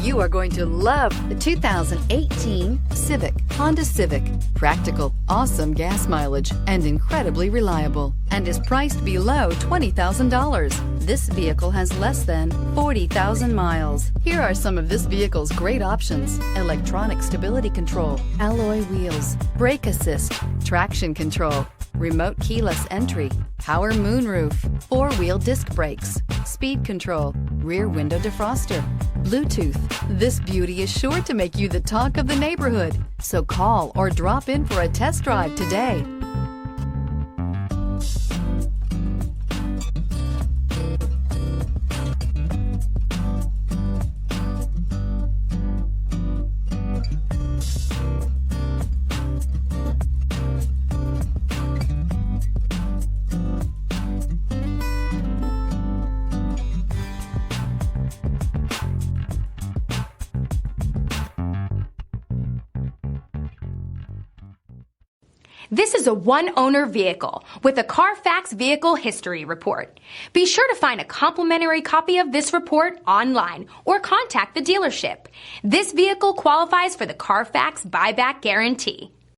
You are going to love the 2018 Civic, Honda Civic. Practical, awesome gas mileage, and incredibly reliable, and is priced below $20,000. This vehicle has less than 40,000 miles. Here are some of this vehicle's great options: electronic stability control, alloy wheels, brake assist, traction control, remote keyless entry, power moonroof, four-wheel disc brakes, speed control, rear window defroster, Bluetooth. This beauty is sure to make you the talk of the neighborhood. So call or drop in for a test drive today. This is a one-owner vehicle with a Carfax Vehicle History Report. Be sure to find a complimentary copy of this report online or contact the dealership. This vehicle qualifies for the Carfax Buyback Guarantee.